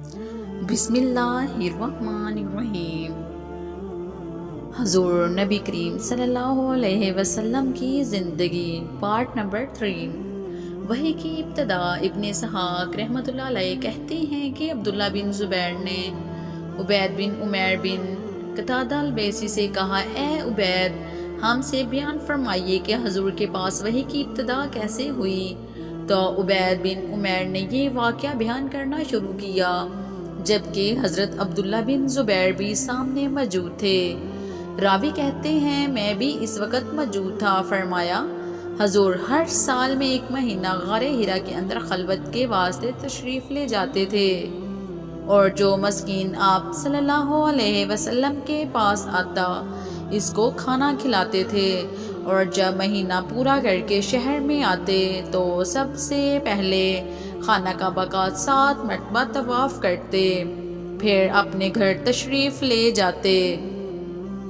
بسم اللہ الرحمن الرحیم۔ حضور نبی کریم صلی اللہ علیہ وسلم کی زندگی، پارٹ نمبر 3۔ وحی کی ابتدا۔ ابن اسحاق رحمۃ اللہ علیہ کہتے ہیں کہ عبداللہ بن زبیر نے عبید بن عمیر بن قتادہ البیسی سے کہا، اے عبید، ہم سے بیان فرمائیے کہ حضور کے پاس وحی کی ابتدا کیسے ہوئی؟ تو عبید بن عمیر نے یہ واقعہ بیان کرنا شروع کیا، جبکہ حضرت عبداللہ بن زبیر بھی سامنے موجود تھے۔ راوی کہتے ہیں، میں بھی اس وقت موجود تھا۔ فرمایا، حضور ہر سال میں 1 مہینہ غار ہرا کے اندر خلوت کے واسطے تشریف لے جاتے تھے، اور جو مسکین آپ صلی اللہ علیہ وسلم کے پاس آتا اس کو کھانا کھلاتے تھے، اور جب مہینہ پورا کر کے شہر میں آتے تو سب سے پہلے خانہ کعبہ کا 7 مرتبہ طواف کرتے، پھر اپنے گھر تشریف لے جاتے،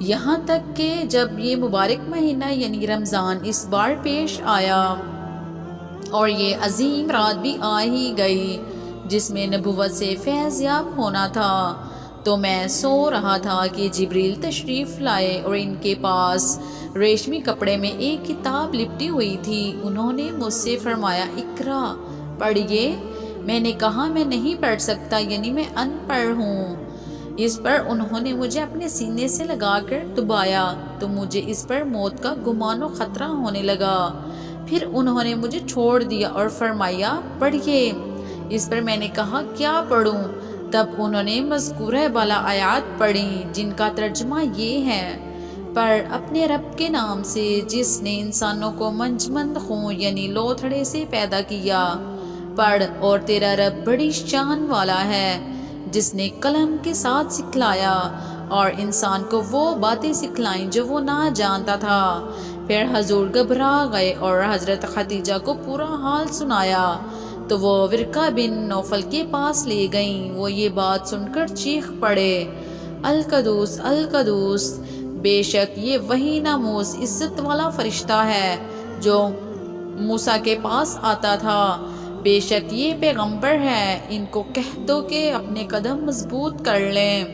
یہاں تک کہ جب یہ مبارک مہینہ یعنی رمضان اس بار پیش آیا اور یہ عظیم رات بھی آ ہی گئی جس میں نبوت سے فیض یاب ہونا تھا، تو میں سو رہا تھا کہ جبریل تشریف لائے اور ان کے پاس ریشمی کپڑے میں ایک کتاب لپٹی ہوئی تھی۔ انہوں نے مجھ سے فرمایا، اقرا، پڑھیے۔ میں نے کہا، میں نہیں پڑھ سکتا، یعنی میں ان پڑھ ہوں۔ اس پر انہوں نے مجھے اپنے سینے سے لگا کر دبایا تو مجھے اس پر موت کا گمان و خطرہ ہونے لگا۔ پھر انہوں نے مجھے چھوڑ دیا اور فرمایا، پڑھیے۔ اس پر میں نے کہا، کیا پڑھوں؟ تب انہوں نے مذکورہ بالا آیات پڑھی، جن کا ترجمہ یہ ہے، پر اپنے رب کے نام سے جس نے انسانوں کو منجمند خون یعنی لوتھڑے سے پیدا کیا، پڑھ، اور تیرا رب بڑی شان والا ہے جس نے قلم کے ساتھ سکھلایا اور انسان کو وہ باتیں سکھلائیں جو وہ نہ جانتا تھا۔ پھر حضور گھبرا گئے اور حضرت خدیجہ کو پورا حال سنایا تو وہ ورقہ بن نوفل کے پاس لے گئیں۔ وہ یہ بات سن کر چیخ پڑے، القدوس القدوس، بے شک یہ وہی ناموس عزت والا فرشتہ ہے جو موسیٰ کے پاس آتا تھا، بے شک یہ پیغمبر ہے، ان کو کہہ دو کہ اپنے قدم مضبوط کر لیں۔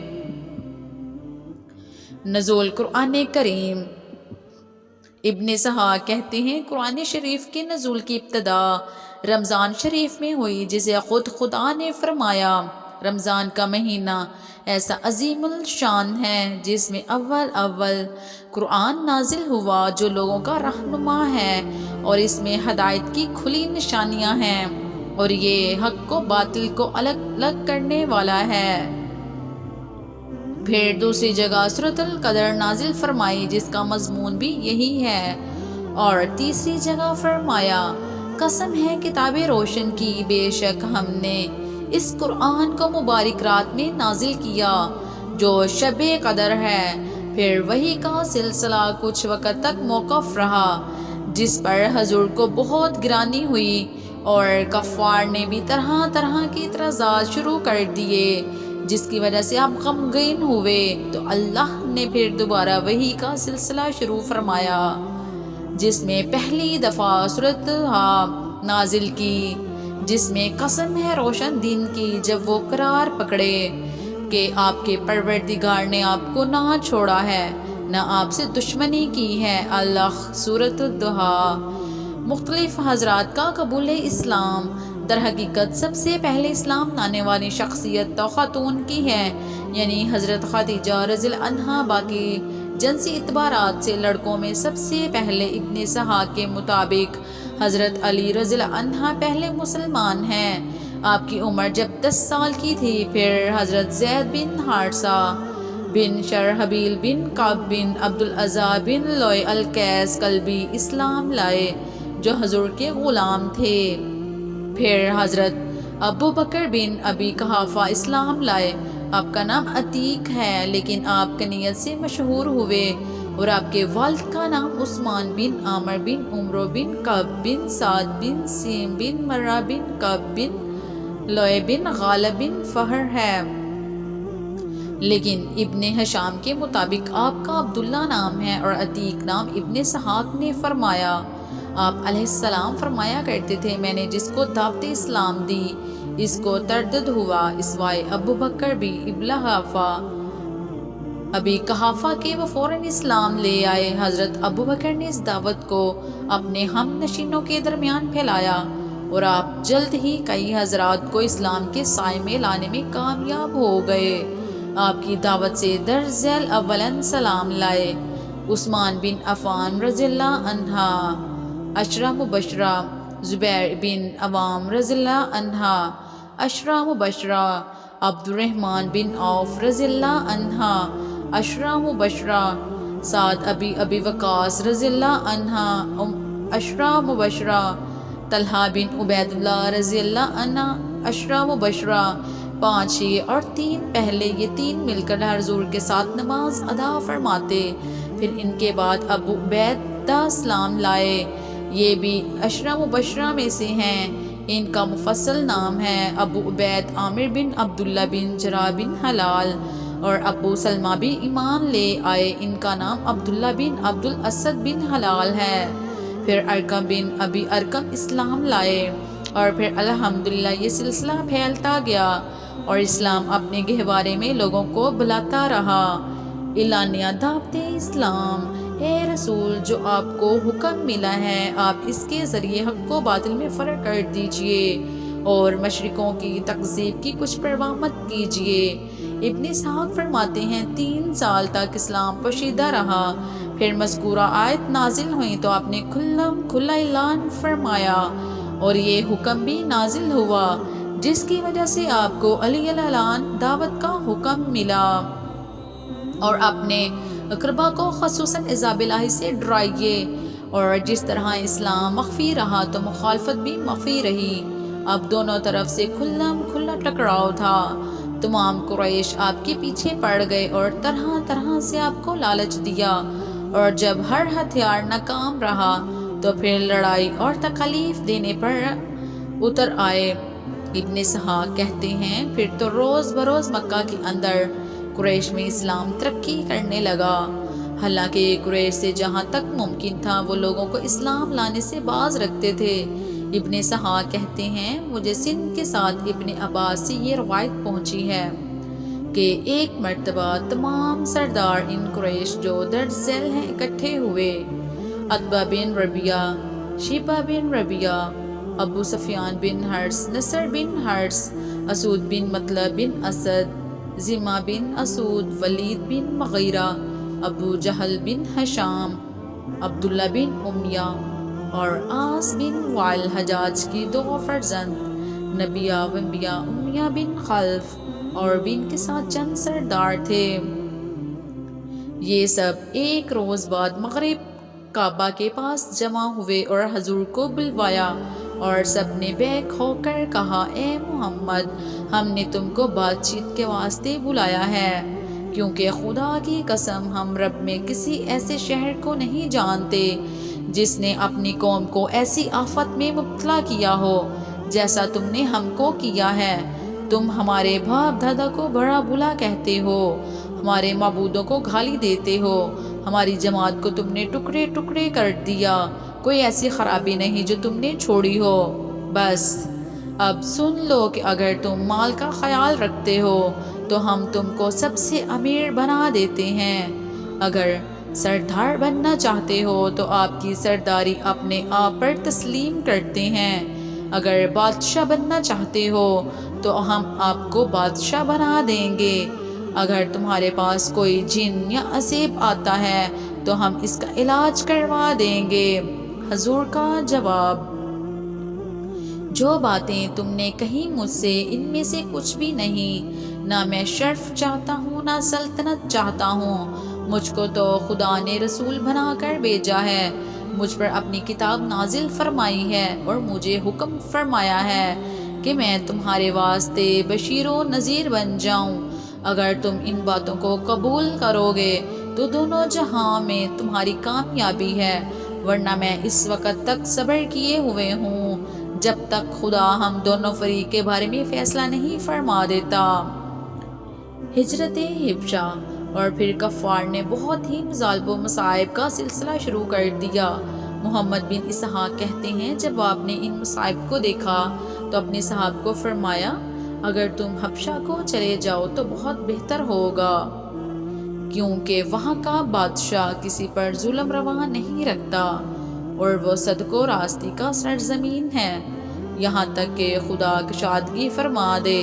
نزول قرآن کریم۔ ابن اسحاق کہتے ہیں، قرآن شریف کے نزول کی ابتدا رمضان شریف میں ہوئی، جسے خود خدا نے فرمایا، رمضان کا مہینہ ایسا عظیم الشان ہے جس میں اول قرآن نازل ہوا جو لوگوں کا رہنما ہے، اور اس میں ہدایت کی کھلی نشانیاں ہیں، اور یہ حق کو باطل کو الگ الگ کرنے والا ہے۔ پھر دوسری جگہ سورۃ القدر نازل فرمائی جس کا مضمون بھی یہی ہے، اور تیسری جگہ فرمایا، قسم ہے کتاب روشن کی، بے شک ہم نے اس قرآن کو مبارک رات میں نازل کیا جو شب قدر ہے۔ پھر وحی کا سلسلہ کچھ وقت تک موقوف رہا، جس پر حضور کو بہت گرانی ہوئی اور کفار نے بھی طرح طرح کے اعتراضات شروع کر دیے، جس کی وجہ سے آپ غمگین ہوئے، تو اللہ نے پھر دوبارہ وحی کا سلسلہ شروع فرمایا، جس میں پہلی دفعہ سورۃ نازل کی، جس میں قسم ہے روشن دن کی، جب وہ قرار پکڑے کہ آپ کے پروردگار نے آپ کو نہ چھوڑا ہے، نہ آپ سے دشمنی کی ہے، اللہ۔ سورۃ الضحیٰ۔ مختلف حضرات کا قبول اسلام۔ در حقیقت سب سے پہلے اسلام لانے والی شخصیت تو خاتون کی ہے، یعنی حضرت خدیجہ رضی اللہ عنہا۔ باقی جنسی اعتبارات سے لڑکوں میں سب سے پہلے ابن اسحاق کے مطابق حضرت علی رضی اللہ عنہ پہلے مسلمان ہیں۔ آپ کی عمر جب 10 سال کی تھی، پھر حضرت زید بن حارثہ بن شرحبیل بن کعب بن عبدالعزیٰ بن لؤی القیس کلبی اسلام لائے، جو حضور کے غلام تھے۔ پھر حضرت ابو بکر بن ابی قحافہ اسلام لائے۔ آپ کا نام عتیق ہے، لیکن آپ کنیت سے مشہور ہوئے، اور آپ کے والد کا نام عثمان بن عامر بن عمرو بن کعب بن سعد بن سیم بن مرہ بن کعب بن لؤی بن غالب بن فہر ہے، لیکن ابن ہشام کے مطابق آپ کا عبداللہ نام ہے اور عتیق نام۔ ابن اسحاق نے فرمایا، آپ علیہ السلام فرمایا کرتے تھے، میں نے جس کو دعوت اسلام دی، اس کو تردد ہوا، اسوائے ابو بکر بھی ابی قحافہ کے وہ فوراً اسلام لے آئے۔ حضرت ابو بکر نے اس دعوت کو اپنے ہم نشینوں کے درمیان پھیلایا اور آپ جلد ہی کئی حضرات کو اسلام کے سائے میں لانے میں کامیاب ہو گئے۔ آپ کی دعوت سے درج ذیل اولاً سلام لائے عثمان بن عفان رضی اللہ عنہ، عشرہ مبشرہ، زبیر بن عوام رضی اللہ عنہ، عشرہ مبشرہ، عبد الرحمن بن عوف رضی اللہ عنہ، عشرہ مبشرہ، سعد ابی وقاص رضی اللہ عنہ، عشرہ مبشرہ، طلحہ بن عبید اللہ رضی اللہ عنہ، عشرہ مبشرہ۔ 5 ہی اور 3 پہلے یہ 3 مل کر حضور کے ساتھ نماز ادا فرماتے، پھر ان کے بعد ابو عبیدہ اسلام لائے، یہ بھی عشرہ مبشرہ میں سے ہیں۔ ان کا مفصل نام ہے ابو عبید عامر بن عبداللہ بن جراح بن حلال، اور ابو سلمہ بھی ایمان لے آئے، ان کا نام عبداللہ بن عبد الاسد بن حلال ہے۔ پھر ارقم بن ابی ارقم اسلام لائے، اور پھر الحمدللہ یہ سلسلہ پھیلتا گیا اور اسلام اپنے گہوارے میں لوگوں کو بلاتا رہا۔ اعلانیہ دعوت اسلام: اے رسول، جو آپ کو حکم ملا ہے آپ اس کے ذریعے حق و باطل میں فرق کر دیجئے اور مشرکوں کی تکذیب کی کچھ پرواہ مت کیجئے۔ ابن اسحاق فرماتے ہیں 3 سال تک اسلام پوشیدہ رہا، پھر مذکورہ آیت نازل ہوئی تو آپ نے کھلا اعلان فرمایا اور یہ حکم بھی نازل ہوا جس کی وجہ سے آپ کو علی الاعلان دعوت کا حکم ملا، اور اپنے اقربا کو خصوصاً عذاب الہی سے ڈرائیے۔ اور جس طرح اسلام مخفی رہا تو مخالفت بھی مخفی رہی، اب دونوں طرف سے کھلا ٹکراؤ تھا۔ تمام قریش آپ کے پیچھے پڑ گئے اور طرح طرح سے آپ کو لالچ دیا، اور جب ہر ہتھیار ناکام رہا تو پھر لڑائی اور تکلیف دینے پر اتر آئے۔ ابن اسحاق کہتے ہیں پھر تو روز بروز مکہ کے اندر قریش میں اسلام ترقی کرنے لگا، حالانکہ قریش سے جہاں تک ممکن تھا وہ لوگوں کو اسلام لانے سے باز رکھتے تھے۔ ابن اسحاق کہتے ہیں مجھے سندھ کے ساتھ ابن عباس سے یہ روایت پہنچی ہے کہ ایک مرتبہ تمام سردار ان قریش جو درج ذیل ہیں اکٹھے ہوئے، عتبہ بن ربیعہ، شیبہ بن ربیعہ، ابو سفیان بن حرث، نصر بن حرث، اسود بن مطلب بن اسد، زمہ بن اسود، ولید بن مغیرہ، ابو جہل بن ہشام، عبداللہ بن امیہ اور عاص بن وائل، حجاج کی 2 فرزند نبیہ وانبیاء امیہ بن خلف، اور بھی ان کے ساتھ چند سردار تھے۔ یہ سب ایک روز بعد مغرب کعبہ کے پاس جمع ہوئے اور حضور کو بلوایا، اور سب نے بیک ہو کر کہا اے محمد، ہم نے تم کو بات چیت کے واسطے بلایا ہے، کیونکہ خدا کی قسم ہم رب میں کسی ایسے شہر کو نہیں جانتے جس نے اپنی قوم کو ایسی آفت میں مبتلا کیا ہو جیسا تم نے ہم کو کیا ہے۔ تم ہمارے باپ دادا کو بڑا بلا کہتے ہو، ہمارے معبودوں کو گالی دیتے ہو، ہماری جماعت کو تم نے ٹکڑے ٹکڑے کر دیا، کوئی ایسی خرابی نہیں جو تم نے چھوڑی ہو۔ بس اب سن لو کہ اگر تم مال کا خیال رکھتے ہو تو ہم تم کو سب سے امیر بنا دیتے ہیں، اگر سردار بننا چاہتے ہو تو آپ کی سرداری اپنے آپ پر تسلیم کرتے ہیں، اگر بادشاہ بننا چاہتے ہو تو ہم آپ کو بادشاہ بنا دیں گے، اگر تمہارے پاس کوئی جن یا عصیب آتا ہے تو ہم اس کا علاج کروا دیں گے۔ حضور کا جواب: جو باتیں تم نے کہیں مجھ سے ان میں سے کچھ بھی نہیں، نہ میں شرف چاہتا ہوں نہ سلطنت چاہتا ہوں، مجھ کو تو خدا نے رسول بنا کر بھیجا ہے، مجھ پر اپنی کتاب نازل فرمائی ہے اور مجھے حکم فرمایا ہے کہ میں تمہارے واسطے بشیر و نذیر بن جاؤں، اگر تم ان باتوں کو قبول کرو گے تو دونوں جہاں میں تمہاری کامیابی ہے، ورنہ میں اس وقت تک صبر کیے ہوئے ہوں جب تک خدا ہم دونوں فریق کے بارے میں فیصلہ نہیں فرما دیتا۔ ہجرت حبشہ۔ اور پھر کفار نے بہت ہی مظالم و مصائب کا سلسلہ شروع کر دیا۔ محمد بن اسحاق کہتے ہیں جب آپ نے ان مصائب کو دیکھا تو تو اپنے صحاب کو فرمایا اگر تم حبشہ کو چلے جاؤ تو بہت بہتر ہوگا، کیونکہ وہاں کا بادشاہ کسی پر ظلم روا نہیں رکھتا اور وہ صدق و راستی کا سرزمین ہے، یہاں تک کہ خدا کشادگی فرما دے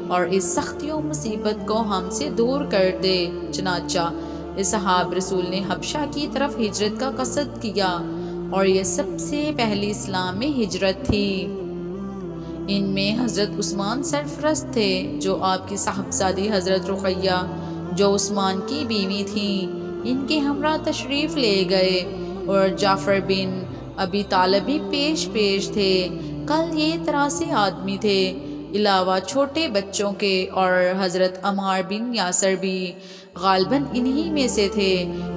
اور اس سختی و مصیبت کو ہم سے دور کر دے۔ چنانچہ اصحاب رسول نے حبشہ کی طرف ہجرت کا قصد کیا اور یہ سب سے پہلی اسلام میں ہجرت تھی۔ ان میں حضرت عثمان سرفرست تھے جو آپ کی صاحبزادی حضرت رقیہ جو عثمان کی بیوی تھیں ان کے ہمراہ تشریف لے گئے، اور جعفر بن ابی طالب بھی پیش تھے۔ کل یہ 83 آدمی تھے علاوہ چھوٹے بچوں کے، اور حضرت عمار بن یاسر بھی غالباً انہی میں سے تھے۔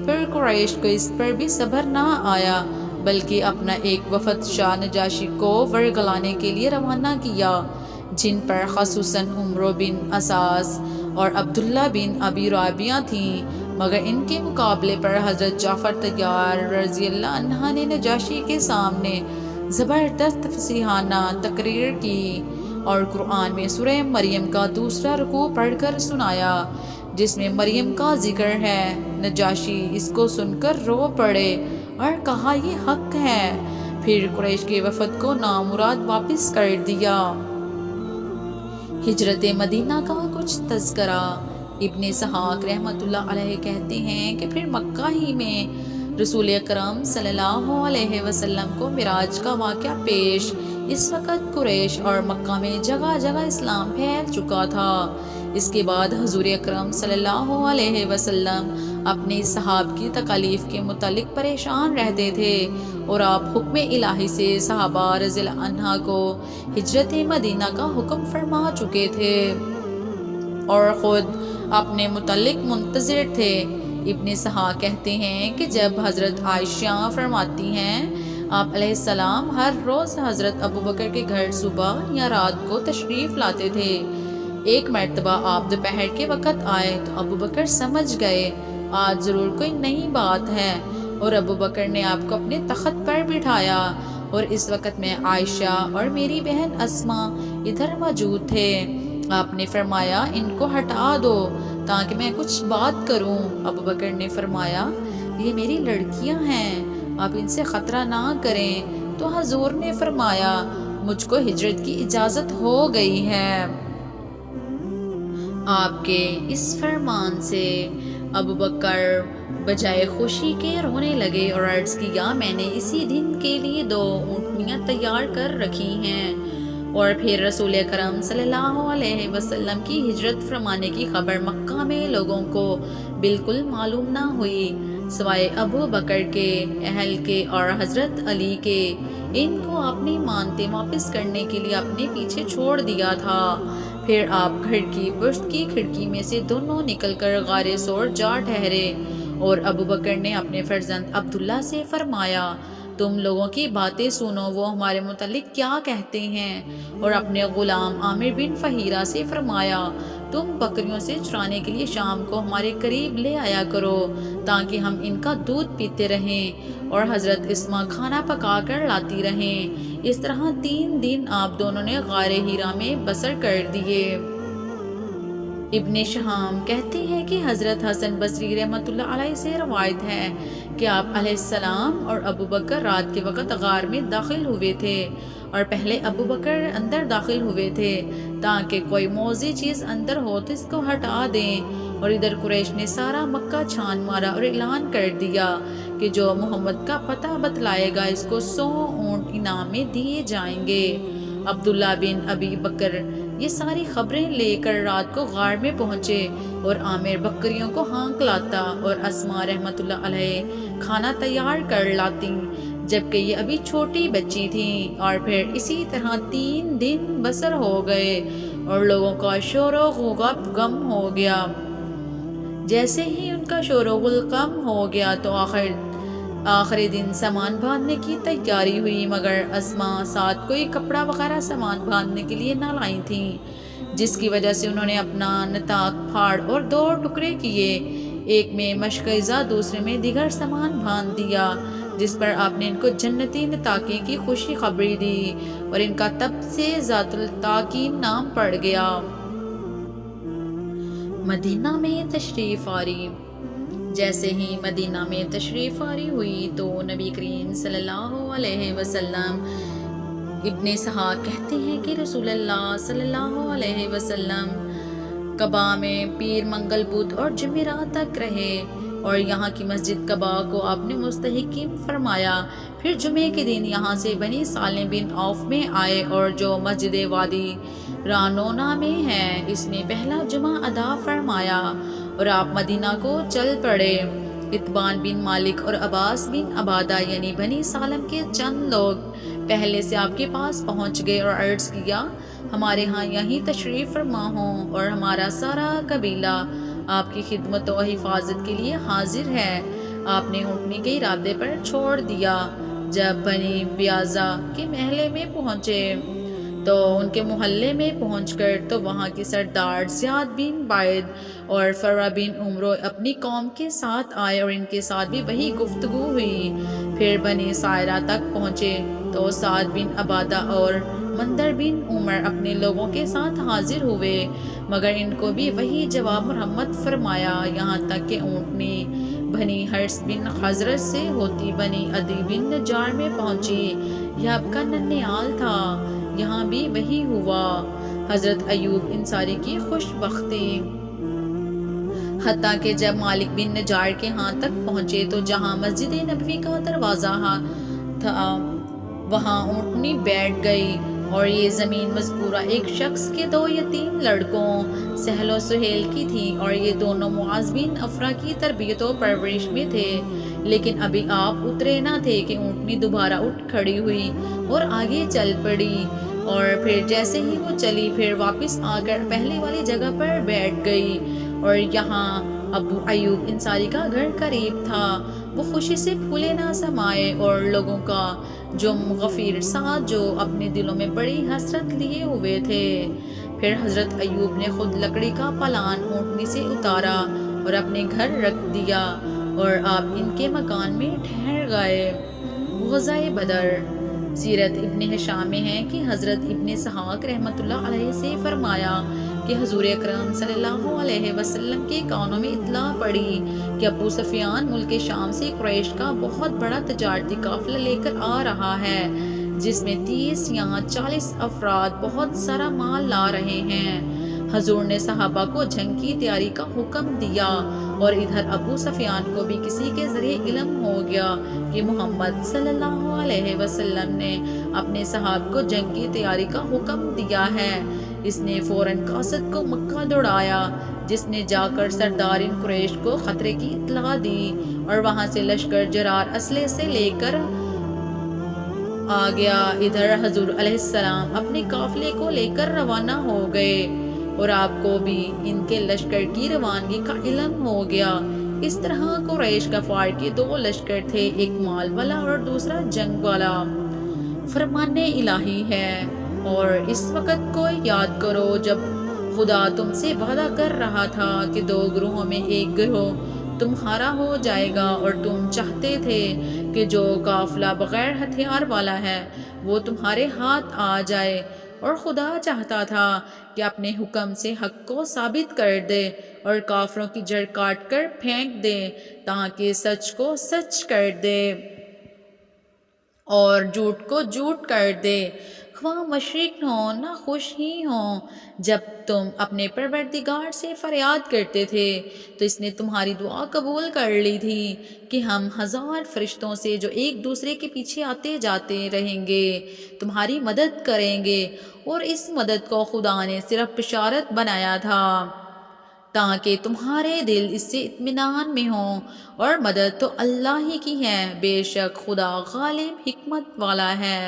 پھر قریش کو اس پر بھی صبر نہ آیا بلکہ اپنا ایک وفد شاہ نجاشی کو ورگلانے کے لیے روانہ کیا، جن پر خصوصاً عمرو بن اساس اور عبداللہ بن ابی رابعہ تھیں، مگر ان کے مقابلے پر حضرت جعفر طیار رضی اللہ عنہ نے نجاشی کے سامنے زبردست فصیحانہ تقریر کی اور قرآن میں سورہ مریم کا دوسرا رکوع پڑھ کر سنایا جس میں مریم کا ذکر ہے۔ نجاشی اس کو سن کر رو پڑے اور کہا یہ حق ہے، پھر قریش کے وفد کو نامراد واپس کر دیا۔ ہجرت مدینہ کا کچھ تذکرہ۔ ابن اسحاق رحمۃ اللہ علیہ کہتے ہیں کہ پھر مکہ ہی میں رسول اکرم صلی اللہ علیہ وسلم کو معراج کا واقعہ پیش۔ اس وقت قریش اور مکہ میں جگہ جگہ اسلام پھیل چکا تھا۔ اس کے بعد حضور اکرم صلی اللہ علیہ وسلم اپنے صحاب کی تکالیف کے متعلق پریشان رہتے تھے اور آپ حکم الہی سے صحابہ رضی اللہ عنہ کو ہجرت مدینہ کا حکم فرما چکے تھے اور خود اپنے متعلق منتظر تھے۔ ابن اسحاق کہتے ہیں کہ جب حضرت عائشہ فرماتی ہیں آپ علیہ السلام ہر روز حضرت ابوبکر کے گھر صبح یا رات کو تشریف لاتے تھے۔ ایک مرتبہ آپ دوپہر کے وقت آئے تو ابوبکر سمجھ گئے آج ضرور کوئی نئی بات ہے، اور ابوبکر نے آپ کو اپنے تخت پر بٹھایا، اور اس وقت میں عائشہ اور میری بہن اسما ادھر موجود تھے۔ آپ نے فرمایا ان کو ہٹا دو تاکہ میں کچھ بات کروں۔ ابوبکر نے فرمایا یہ میری لڑکیاں ہیں، آپ ان سے خطرہ نہ کریں، تو حضور نے فرمایا مجھ کو ہجرت کی اجازت ہو گئی ہے۔ آپ کے اس فرمان سے ابوبکر بجائے خوشی کے رونے لگے اور عرض کیا میں نے اسی دن کے لیے 2 اونٹنیاں تیار کر رکھی ہیں۔ اور پھر رسول اکرم صلی اللہ علیہ وسلم کی ہجرت فرمانے کی خبر مکہ میں لوگوں کو بالکل معلوم نہ ہوئی سوائے ابو بکر کے، اہل کے اور حضرت علی کے۔ ان کو آپ نے مانتے واپس کرنے کے لیے اپنے پیچھے چھوڑ دیا تھا۔ پھر آپ گھر کی پشت کی کھڑکی میں سے دونوں نکل کر غار ثور جا ٹھہرے، اور ابو بکر نے اپنے فرزند عبداللہ سے فرمایا تم لوگوں کی باتیں سنو، وہ ہمارے متعلق کیا کہتے ہیں، اور اپنے غلام عامر بن فہیرہ سے فرمایا تم بکریوں سے چرانے کے لیے شام کو ہمارے قریب لے آیا کرو تاکہ ہم ان کا دودھ پیتے رہیں اور حضرت اسما کھانا پکا کر لاتی رہیں۔ اس طرح 3 دن آپ دونوں نے غار ہیرا میں بسر کر دیے۔ ابن شہام کہتے ہیں کہ حضرت حسن بصری رحمۃ اللہ علیہ سے روایت ہے کہ آپ علیہ السلام اور ابو بکر رات کے وقت غار میں داخل ہوئے تھے، اور پہلے ابو بکر اندر داخل ہوئے تھے تاکہ کوئی موذی چیز اندر ہو تو اس کو ہٹا دیں، اور ادھر قریش نے سارا مکہ چھان مارا اور اعلان کر دیا کہ جو محمد کا پتہ بتلائے گا اس کو 100 اونٹ انعام میں دیے جائیں گے۔ عبداللہ بن ابی بکر یہ ساری خبریں لے کر رات کو غار میں پہنچے، اور عامر بکریوں کو ہانک لاتا اور اسما رحمۃ اللہ علیہ کھانا تیار کر لاتی جبکہ یہ ابھی چھوٹی بچی تھیں، اور پھر اسی طرح 3 دن بسر ہو گئے اور لوگوں کا شور و غوغا کم ہو گیا۔ جیسے ہی ان کا شور و غل کم ہو گیا تو آخری دن سامان باندھنے کی تیاری ہوئی، مگر اسما ساتھ کوئی کپڑا وغیرہ سامان باندھنے کے لیے نہ لائی تھیں، جس کی وجہ سے انہوں نے اپنا نطاق پھاڑ اور 2 ٹکڑے کیے، ایک میں مشکیزہ دوسرے میں دیگر سامان باندھ دیا جس پر آپ نے ان کو جنتی نتاقی کی خوشی خبری دی اور ان کا تب سے ذات التاقین نام پڑ گیا۔ مدینہ میں تشریف آری۔ جیسے ہی مدینہ میں تشریف آری ہوئی تو نبی کریم صلی اللہ علیہ وسلم، ابن اسحاق کہتے ہیں کہ رسول اللہ صلی اللہ علیہ وسلم قباء میں پیر منگل بدھ اور جمعرات تک رہے اور یہاں کی مسجد قباء کو آپ نے مستحکم فرمایا۔ پھر جمعے کے دن یہاں سے بنی سالم بن عوف میں آئے اور جو مسجد وادی رانونا میں ہے اس میں پہلا جمعہ ادا فرمایا اور آپ مدینہ کو چل پڑے۔ اتبان بن مالک اور عباس بن عبادہ یعنی بنی سالم کے چند لوگ پہلے سے آپ کے پاس پہنچ گئے اور عرض کیا، ہمارے ہاں یہیں تشریف فرما ہوں اور ہمارا سارا قبیلہ آپ کی خدمت و حفاظت کے لیے حاضر ہے۔ آپ نے اونٹنی کے ارادے پر چھوڑ دیا۔ جب بنی بیازا کے محلے میں پہنچے تو ان کے محلے میں پہنچ کر تو وہاں کے سردار زیاد بن باید اور فرا بن عمرو اپنی قوم کے ساتھ آئے اور ان کے ساتھ بھی وہی گفتگو ہوئی۔ پھر بنی سائرہ تک پہنچے تو سعد بن عبادہ اور مندر بن عمر اپنے لوگوں کے ساتھ حاضر ہوئے، مگر ان کو بھی وہی جواب مرحمت فرمایا، یہاں تک کہ اونٹنی بنی حرس بن حضرت سے ہوتی بنی عدی بن نجار میں پہنچی۔ یہ آپ کا ننیال تھا، یہاں بھی وہی ہوا۔ حضرت ایوب انصاری کی خوش بختی۔ حتیٰ کہ جب مالک بن نجار کے ہاں تک پہنچے تو جہاں مسجد نبوی کا دروازہ تھا وہاں اونٹنی بیٹھ گئی اور یہ زمین مذکورہ ایک شخص کے 2 یا 3 لڑکوں سہل و سہیل کی تھی اور یہ دونوں معاذ بن افرا کی تربیت و پرورش میں تھے، لیکن ابھی آپ اترے نہ تھے کہ اونٹنی دوبارہ اٹھ کھڑی ہوئی اور آگے چل پڑی اور پھر جیسے ہی وہ چلی پھر واپس آ کر پہلے والی جگہ پر بیٹھ گئی اور یہاں ابو ایوب انصاری کا گھر قریب تھا۔ وہ خوشی سے پھولے نہ سمائے اور لوگوں کا جو غفیر ساتھ جو اپنے دلوں میں بڑی حسرت لیے ہوئے تھے۔ پھر حضرت ایوب نے خود لکڑی کا پالان اونٹنی سے اتارا اور اپنے گھر رکھ دیا اور آپ ان کے مکان میں ٹھہر گئے۔ غزوہ بدر۔ سیرت ابن ہشام میں ہے کہ حضرت ابن اسحاق رحمۃ اللہ علیہ سے فرمایا کہ حضور اکرم صلی اللہ علیہ وسلم کے کانوں میں اطلاع پڑی کہ ابو سفیان ملک شام سے قریش کا بہت بڑا تجارتی قافلہ لے کر آ رہا ہے، جس میں 30 یا 40 افراد بہت سارا مال لا رہے ہیں۔ حضور نے صحابہ کو جنگ کی تیاری کا حکم دیا اور ادھر ابو سفیان کو بھی کسی کے ذریعے علم ہو گیا کہ محمد صلی اللہ علیہ وسلم نے اپنے صحابہ کو جنگ کی تیاری کا حکم دیا ہے۔ اس نے فوراً قاصد کو مکہ دوڑایا، جس نے جا کر سردار قریش کو خطرے کی اطلاع دی اور وہاں سے لشکر جرار اسلحے سے لے کر آ گیا۔ ادھر حضور علیہ السلام اپنے قافلے کو لے کر روانہ ہو گئے اور آپ کو بھی ان کے لشکر کی روانگی کا علم ہو گیا۔ اس طرح قریش غفار کے 2 لشکر تھے، ایک مال والا اور دوسرا جنگ والا۔ فرمان الہی ہے اور اس وقت کو یاد کرو جب خدا تم سے وعدہ کر رہا تھا کہ 2 گروہوں میں ایک گروہ تمہارا ہو جائے گا اور تم چاہتے تھے کہ جو قافلہ بغیر ہتھیار والا ہے وہ تمہارے ہاتھ آ جائے، اور خدا چاہتا تھا کہ اپنے حکم سے حق کو ثابت کر دے اور کافروں کی جڑ کاٹ کر پھینک دے تاکہ سچ کو سچ کر دے اور جھوٹ کو جھوٹ کر دے، خواہ مشرق ہوں نہ خوش ہی ہوں۔ جب تم اپنے پروردگار سے فریاد کرتے تھے تو اس نے تمہاری دعا قبول کر لی تھی کہ ہم 1000 فرشتوں سے جو ایک دوسرے کے پیچھے آتے جاتے رہیں گے تمہاری مدد کریں گے، اور اس مدد کو خدا نے صرف بشارت بنایا تھا تاکہ تمہارے دل اس سے اطمینان میں ہوں، اور مدد تو اللہ ہی کی ہے، بے شک خدا غالب حکمت والا ہے۔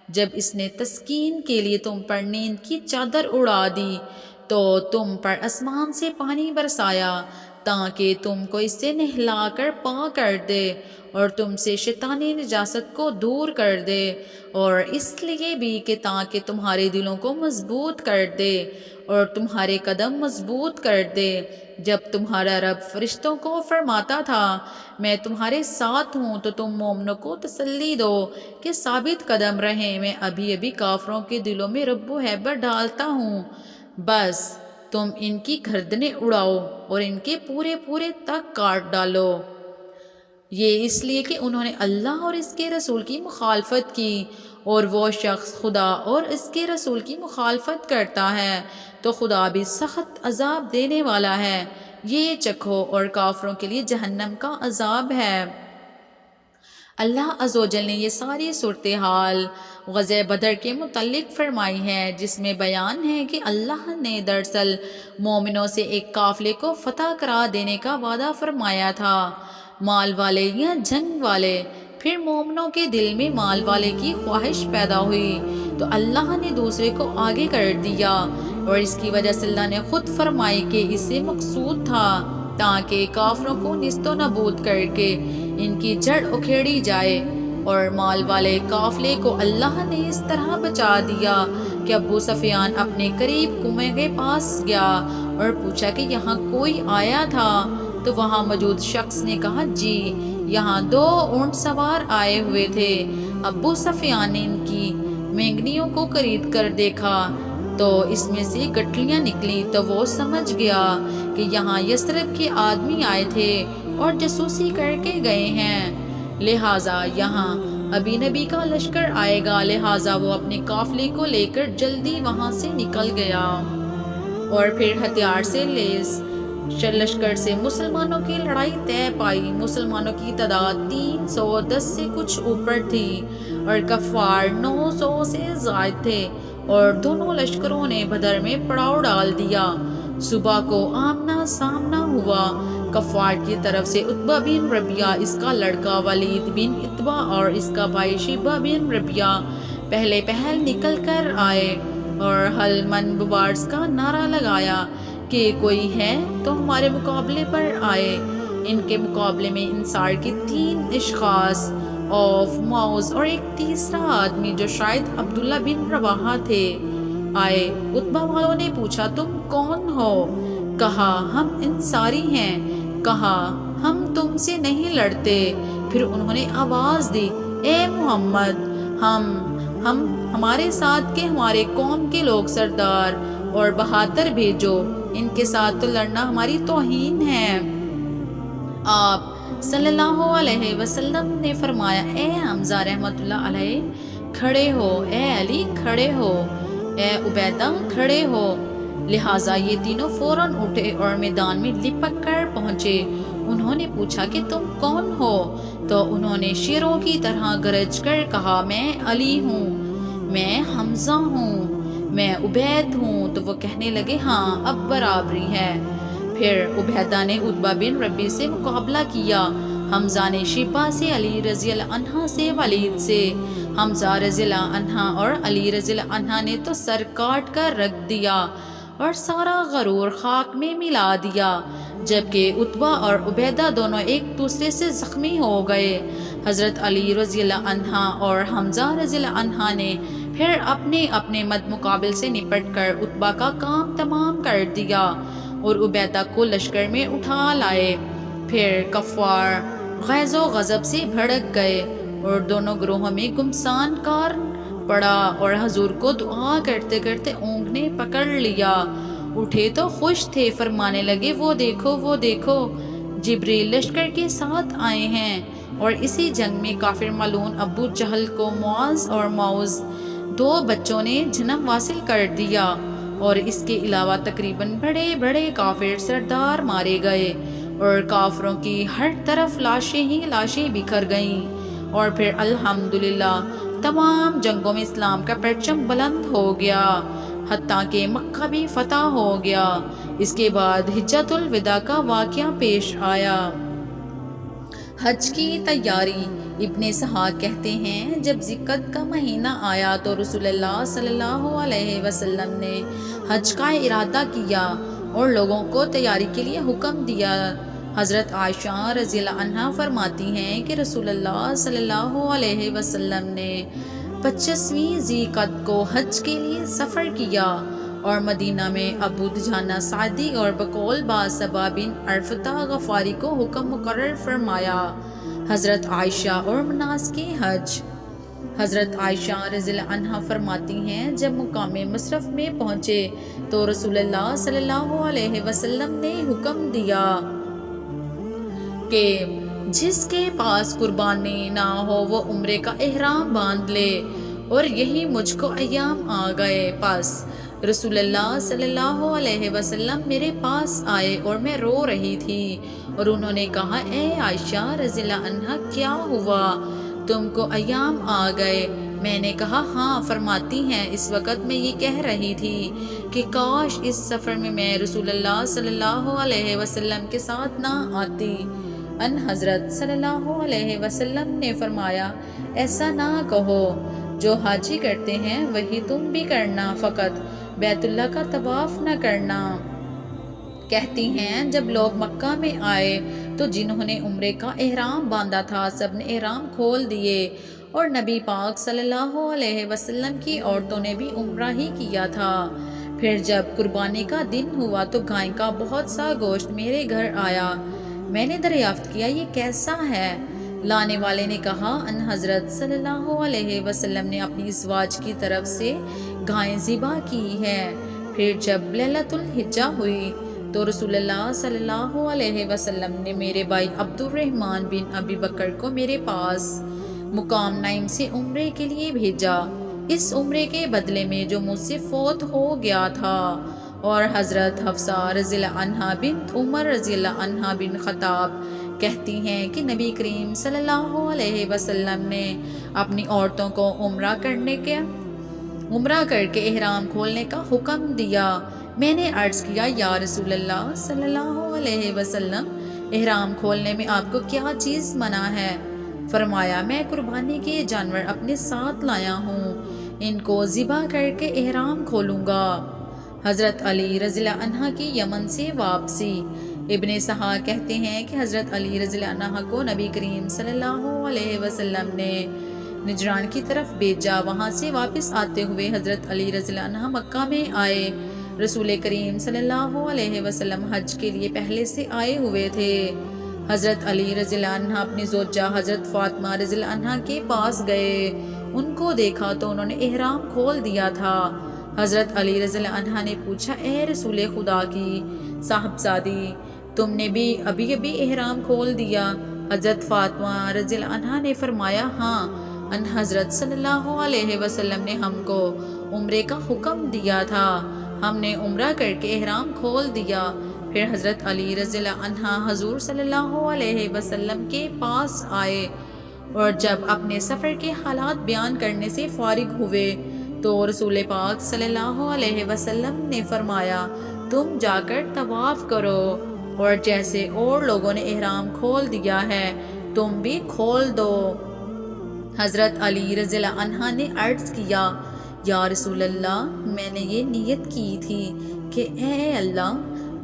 جب اس نے تسکین کے لیے تم پر نیند کی چادر اڑا دی تو تم پر آسمان سے پانی برسایا تاکہ تم کو اس سے نہلا کر پاک کر دے اور تم سے شیطانی نجاست کو دور کر دے، اور اس لیے بھی کہ تاکہ تمہارے دلوں کو مضبوط کر دے اور تمہارے قدم مضبوط کر دے۔ جب تمہارا رب فرشتوں کو فرماتا تھا میں تمہارے ساتھ ہوں، تو تم مومنوں کو تسلی دو کہ ثابت قدم رہیں، میں ابھی ابھی کافروں کے دلوں میں رعب و ہیبت ڈالتا ہوں، بس تم ان کی گردنیں اڑاؤ اور ان کے پورے پورے تک کاٹ ڈالو۔ یہ اس لیے کہ انہوں نے اللہ اور اس کے رسول کی مخالفت کی، اور وہ شخص خدا اور اس کے رسول کی مخالفت کرتا ہے تو خدا بھی سخت عذاب دینے والا ہے، یہ چکھو، اور کافروں کے لیے جہنم کا عذاب ہے۔ اللہ عز و جل نے یہ ساری صورتحال غزوہ بدر کے متعلق فرمائی ہے، جس میں بیان ہے کہ اللہ نے دراصل مومنوں سے ایک قافلے کو فتح کرا دینے کا وعدہ فرمایا تھا، مال والے یا جنگ والے۔ پھر مومنوں کے دل میں مال والے کی خواہش پیدا ہوئی تو اللہ نے دوسرے کو آگے کر دیا، اور اس کی وجہ سے اللہ نے خود فرمائی کہ اس سے مقصود تھا تاکہ کافروں کو نیست و نابود کر کے ان کی جڑ اکھیڑی جائے۔ اور مال والے قافلے کو اللہ نے اس طرح بچا دیا کہ ابو سفیان اپنے قریب کنویں کے پاس گیا اور پوچھا کہ یہاں کوئی آیا تھا، تو وہاں موجود شخص نے کہا جی، یہاں 2 اونٹ سوار آئے ہوئے تھے۔ ابو سفیان نے ان کی مینگنیوں کو خرید کر دیکھا تو اس میں سے گٹھلیاں نکلیں، تو وہ سمجھ گیا کہ یہاں یثرب کے آدمی آئے تھے اور جاسوسی کر کے گئے ہیں، لہٰذا یہاں ابھی نبی کا لشکر آئے گا، لہٰذا وہ اپنے قافلے کو لے کر جلدی وہاں سے نکل گیا، اور پھر ہتھیار سے لیس لشکر سے مسلمانوں کی لڑائی طے پائی۔ مسلمانوں کی تعداد 310 سے کچھ اوپر تھی اور کفار 900 سے زائد تھے، اور دونوں لشکروں نے بدر میں پڑاؤ ڈال دیا۔ صبح کو آمنا سامنا ہوا، کفار کی طرف سے عتبہ بن ربیعہ، اس کا لڑکا ولید بن عتبہ اور اس کا بھائی شیبہ بن ربیعہ پہلے پہل نکل کر آئے اور حل من مبارز کا نعرہ لگایا کہ کوئی ہے تو ہمارے مقابلے پر آئے۔ ان کے مقابلے میں انصار کے 3 اشخاص، اوف، معوذ اور ایک تیسرا آدمی جو شاید عبداللہ بن رواحہ تھے، آئے۔ عتبہ والوں نے پوچھا تم کون ہو؟ کہا ہم انصاری ہیں۔ کہا ہم تم سے نہیں لڑتے۔ پھر انہوں نے آواز دی اے محمد، ہمارے ساتھ کہ ہمارے قوم کے لوگ سردار اور بہادر بھیجو، ان کے ساتھ تو لڑنا ہماری توہین ہے۔ آپ صلی اللہ علیہ وسلم نے فرمایا اے حمزہ رحمۃ اللہ علیہ کھڑے ہو، اے علی کھڑے ہو، اے عبیدہ کھڑے ہو۔ لہٰذا یہ تینوں فوراً اٹھے اور میدان میں لپک کر پہنچے۔ انہوں نے پوچھا کہ تم کون ہو؟ تو انہوں نے شیروں کی طرح گرج کر کہا میں علی ہوں، میں حمزہ ہوں، میں عبید ہوں۔ تو وہ کہنے لگے ہاں اب برابری ہے۔ پھر عبیدہ نے عتبہ بن ربیع سے مقابلہ کیا، حمزہ نے شیبہ سے، علی رضی اللہ عنہ سے، ولید سے۔ حمزہ رضی اللہ عنہ اور علی رضی اللہ عنہ نے تو سر کاٹ کر رکھ دیا اور سارا غرور خاک میں ملا دیا، جبکہ عتبہ اور عبیدہ دونوں ایک دوسرے سے زخمی ہو گئے۔ حضرت علی رضی اللہ عنہ اور حمزہ رضی اللہ عنہ نے پھر اپنے اپنے مد مقابل سے نپٹ کر عتبہ کا کام تمام کر دیا اور عبیدہ کو لشکر میں اٹھا لائے۔ پھر کفار غیظ و غضب سے بھڑک گئے اور دونوں گروہوں میں گمسان کار پڑا، اور حضور کو دعا کرتے کرتے اونگ نے پکڑ لیا۔ اٹھے تو خوش تھے، فرمانے لگے وہ دیکھو وہ دیکھو، جبریل لشکر کے ساتھ آئے ہیں۔ اور اسی جنگ میں کافر ملعون ابو جہل کو معاذ اور معوذ 2 بچوں نے جنم حاصل کر دیا، اور اس کے علاوہ تقریباً بڑے بڑے کافر سردار مارے گئے، اور کافروں کی ہر طرف لاشیں ہی لاشیں بکھر گئیں۔ اور پھر الحمدللہ تمام جنگوں میں اسلام کا پرچم بلند ہو گیا، حتیٰ کہ مکہ بھی فتح ہو گیا۔ اس کے بعد حجۃ الوداع کا واقعہ پیش آیا۔ حج کی تیاری۔ ابن اسحاق کہتے ہیں جب ذی-القعدہ کا مہینہ آیا تو رسول اللہ صلی اللہ علیہ وسلم نے حج کا ارادہ کیا۔ اور لوگوں کو تیاری کے لیے حکم دیا۔ حضرت عائشہ رضی اللہ عنہا فرماتی ہیں کہ رسول اللہ صلی اللہ علیہ وسلم نے 25ویں ذی القعدہ کو حج کے لیے سفر کیا اور مدینہ میں ابو دجانہ سعدی اور بقول باصبا بن عرفتہ غفاری کو حکم مقرر فرمایا۔ حضرت عائشہ اور مناسک حج۔ حضرت عائشہ رضی اللہ عنہا فرماتی ہیں جب مقام مصرف میں پہنچے تو رسول اللہ صلی اللہ علیہ وسلم نے حکم دیا کہ جس کے پاس قربانی نہ ہو وہ عمرے کا احرام باندھ لے، اور یہی مجھ کو ایام آ گئے۔ پس رسول اللہ صلی اللہ علیہ وسلم میرے پاس آئے اور میں رو رہی تھی، اور انہوں نے کہا اے عائشہ رضی اللہ عنہا کیا ہوا، تم کو ایام آ گئے؟ میں نے کہا ہاں۔ فرماتی ہیں اس وقت میں یہ کہہ رہی تھی کہ کاش اس سفر میں رسول اللہ صلی اللہ علیہ وسلم کے ساتھ نہ آتی۔ ان حضرت صلی اللہ علیہ وسلم نے فرمایا ایسا نہ کہو، جو حاجی کرتے ہیں وہی تم بھی کرنا، فقط بیت اللہ کا طواف نہ کرنا۔ کہتی ہیں جب لوگ مکہ میں آئے تو جنہوں نے عمرے کا احرام باندھا تھا سب نے احرام کھول دیے، اور نبی پاک صلی اللہ علیہ وسلم کی عورتوں نے بھی عمرہ ہی کیا تھا۔ پھر جب قربانی کا دن ہوا تو گائے کا بہت سا گوشت میرے گھر آیا۔ میں نے دریافت کیا یہ کیسا ہے؟ لانے والے نے کہا ان حضرت صلی اللہ علیہ وسلم نے اپنی ازواج کی طرف سے گائے ذبح کی ہے۔ پھر جب لیلۃ الحجہ ہوئی تو رسول اللہ صلی اللہ علیہ وسلم نے میرے بھائی عبد الرحمن بن ابی بکر کو میرے پاس مقام نعیم سے عمرے کے لیے بھیجا، اس عمرے کے بدلے میں جو مجھ سے فوت ہو گیا تھا۔ اور حضرت حفصہ رضی اللہ عنہا بنت عمر رضی اللہ عنہا بن خطاب کہتی ہیں کہ نبی کریم صلی اللہ علیہ وسلم نے اپنی عورتوں کو عمرہ کر کے احرام کھولنے کا حکم دیا۔ میں نے عرض کیا یا رسول اللہ صلی اللہ علیہ وسلم احرام کھولنے میں آپ کو کیا چیز منع ہے؟ فرمایا میں قربانی کے جانور اپنے ساتھ لایا ہوں، ان کو ذبح کر کے احرام کھولوں گا۔ حضرت علی رضی اللہ عنہ کی یمن سے واپسی۔ ابن اسحاق کہتے ہیں کہ حضرت علی رضی اللہ عنہ کو نبی کریم صلی اللہ علیہ وسلم نے نجران کی طرف بھیجا، وہاں سے واپس آتے ہوئے حضرت علی رضی اللہ عنہ مکہ میں آئے۔ رسول کریم صلی اللہ علیہ وسلم حج کے لیے پہلے سے آئے ہوئے تھے۔ حضرت علی رضی اللہ عنہ اپنی زوجہ حضرت فاطمہ رضی اللہ عنہ کے پاس گئے، ان کو دیکھا تو انہوں نے احرام کھول دیا تھا۔ حضرت علی رضی اللہ عنہ نے پوچھا اے رسول خدا کی صاحبزادی، تم نے بھی ابھی احرام کھول دیا؟ حضرت فاطمہ رضی اللہ عنہ نے فرمایا ہاں، ان حضرت صلی اللہ علیہ وسلم نے ہم کو عمرے کا حکم دیا تھا، ہم نے عمرہ کر کے احرام کھول دیا۔ پھر حضرت علی رضی اللہ عنہ حضور صلی اللہ علیہ وسلم کے پاس آئے، اور جب اپنے سفر کے حالات بیان کرنے سے فارغ ہوئے تو رسول پاک صلی اللہ علیہ وسلم نے فرمایا تم جا کر طواف کرو، اور جیسے اور لوگوں نے احرام کھول دیا ہے تم بھی کھول دو۔ حضرت علی رضی اللہ عنہ نے عرض کیا یا رسول اللہ، میں نے یہ نیت کی تھی کہ اے اللہ،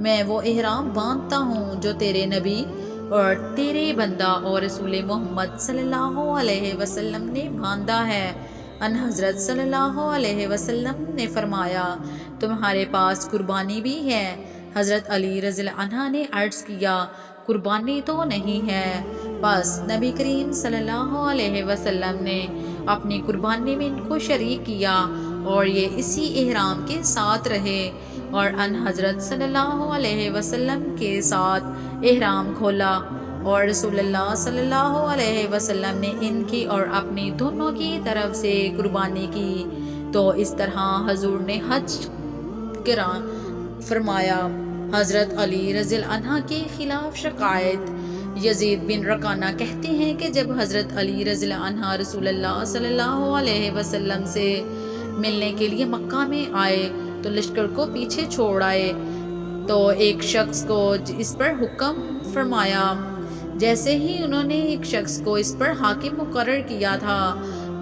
میں وہ احرام باندھتا ہوں جو تیرے نبی اور تیرے بندہ اور رسول محمد صلی اللہ علیہ وسلم نے باندھا ہے۔ ان حضرت صلی اللہ علیہ وسلم نے فرمایا تمہارے پاس قربانی بھی ہے؟ حضرت علی رضی اللہ عنہ نے عرض کیا قربانی تو نہیں ہے۔ بس نبی کریم صلی اللہ علیہ وسلم نے اپنی قربانی میں ان کو شریک کیا، اور یہ اسی احرام کے ساتھ رہے، اور ان حضرت صلی اللہ علیہ وسلم کے ساتھ احرام کھولا، اور رسول اللہ صلی اللہ علیہ وسلم نے ان کی اور اپنی دونوں کی طرف سے قربانی کی۔ تو اس طرح حضور نے حج کرا فرمایا۔ حضرت علی رضی اللہ عنہ کے خلاف شکایت۔ یزید بن رکانہ کہتے ہیں کہ جب حضرت علی رضی اللہ عنہ رسول اللہ صلی اللہ علیہ وسلم سے ملنے کے لیے مکہ میں آئے تو لشکر کو پیچھے چھوڑ آئے، تو ایک شخص کو اس پر حکم فرمایا۔ جیسے ہی انہوں نے ایک شخص کو اس پر حاکم مقرر کیا تھا،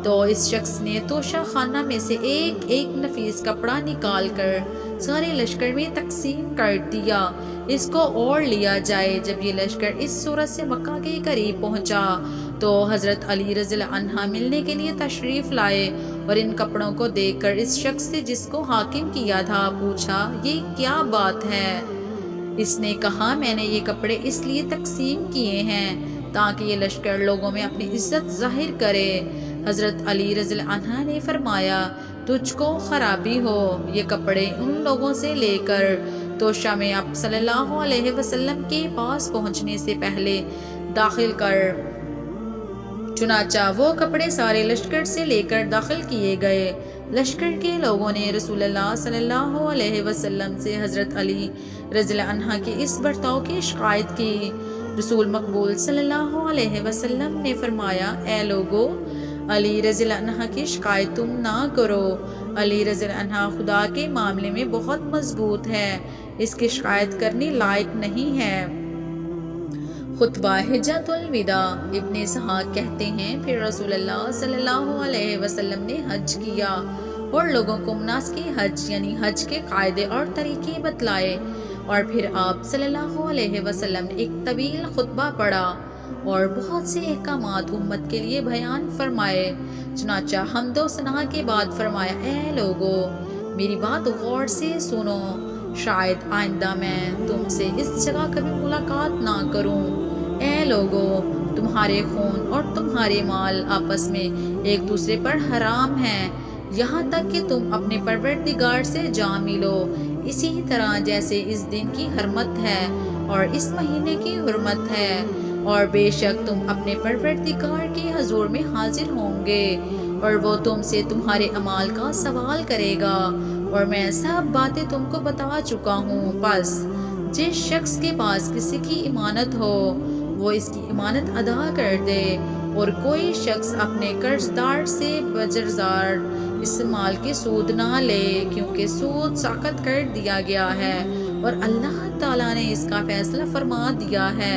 تو اس شخص نے توشہ خانہ میں سے ایک ایک نفیس کپڑا نکال کر سارے لشکر میں تقسیم کر دیا، اس کو اور لیا جائے۔ جب یہ لشکر اس صورت سے مکہ کے قریب پہنچا تو حضرت علی رضی اللہ عنہ ملنے کے لیے تشریف لائے اور ان کپڑوں کو دیکھ کر اس شخص سے جس کو حاکم کیا تھا پوچھا، یہ کیا بات ہے؟ اس نے کہا، میں نے یہ کپڑے اس لیے تقسیم کیے ہیں تاکہ یہ لشکر لوگوں میں اپنی عزت ظاہر کرے۔ حضرت علی رضی اللہ عنہ نے فرمایا، تجھ کو خرابی ہو، یہ کپڑے ان لوگوں سے لے کر توشہ میں آپ صلی اللہ علیہ وسلم کے پاس پہنچنے سے پہلے داخل کر۔ چنانچہ وہ کپڑے سارے لشکر سے لے کر داخل کیے گئے۔ لشکر کے لوگوں نے رسول اللہ صلی اللہ علیہ وسلم سے حضرت علی رضی اللہ عنہ کے اس برتاؤ کی شکایت کی۔ رسول مقبول صلی اللہ علیہ وسلم نے فرمایا، اے لوگو، علی رضی اللہ عنہ کی شکایت تم نہ کرو۔ علی رضی اللہ عنہ خدا کے معاملے میں بہت مضبوط ہے، اس کی شکایت کرنے لائق نہیں ہے۔ خطبہ حجۃ الوداع۔ ابن اسحاق کہتے ہیں، پھر رسول اللہ صلی اللہ علیہ وسلم نے حج کیا اور لوگوں کو مناسک حج یعنی حج کے قاعدے اور طریقے بتلائے، اور پھر آپ صلی اللہ علیہ وسلم نے ایک طویل خطبہ پڑھا اور بہت سے احکامات امت کے لیے بیان فرمائے۔ چنانچہ حمد و ثنا کے بعد فرمایا، اے لوگو، میری بات غور سے سنو، شاید آئندہ میں تم سے اس جگہ کبھی ملاقات نہ کروں۔ اے لوگو، تمہارے خون اور تمہارے مال آپس میں ایک دوسرے پر حرام ہیں، یہاں تک کہ تم اپنے پروردگار سے جا ملو، اسی طرح جیسے اس دن کی حرمت ہے اور اس مہینے کی حرمت ہے، اور بے شک تم اپنے پروردگار کے حضور میں حاضر ہوں گے اور وہ تم سے تمہارے اعمال کا سوال کرے گا، اور میں سب باتیں تم کو بتا چکا ہوں۔ پس جس شخص کے پاس کسی کی امانت ہو وہ اس کی امانت ادا کر دے، اور کوئی شخص اپنے قرض دار سے بجرزار اس مال کے سود نہ لے، کیونکہ سود ساقط کر دیا گیا ہے اور اللہ تعالیٰ نے اس کا فیصلہ فرما دیا ہے۔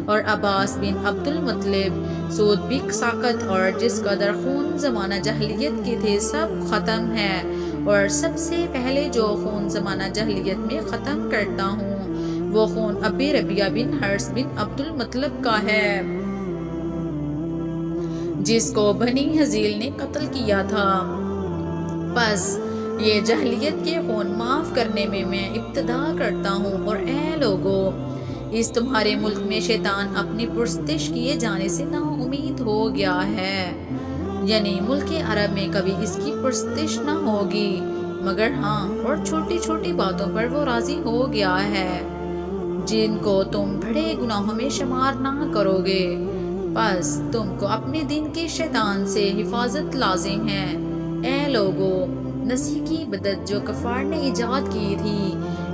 اور عباس بن عبد المطلب، سود بھی ساقط اور جس قدر خون زمانہ جاہلیت کے تھے سب ختم ہے، اور سب سے پہلے جو خون زمانہ جاہلیت میں ختم کرتا ہوں وہ خون ابی ربیعہ بن حرث بن عبد المطلب کا ہے، جس کو بنی حزیل نے قتل کیا تھا۔ پس یہ جاہلیت کے خون معاف کرنے میں ابتدا کرتا ہوں، اور اے لوگو، اس تمہارے ملک میں شیطان اپنی پرستش کیے جانے سے نا امید ہو گیا ہے، یعنی ملک عرب میں کبھی اس کی پرستش نہ ہوگی، مگر ہاں اور چھوٹی چھوٹی باتوں پر وہ راضی ہو گیا ہے جن کو تم بڑے گناہوں میں شمار نہ کرو گے۔ پس تم کو اپنے دین کے شیطان سے حفاظت لازم ہے۔ اے لوگو، نسی کی بدعت جو کفار نے ایجاد کی تھی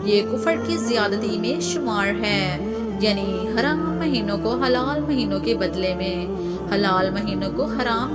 یہ کفر کی زیادتی میں شمار ہے، یعنی حرام مہینوں کو حلال مہینوں کے بدلے میں، حلال مہینوں کو حرام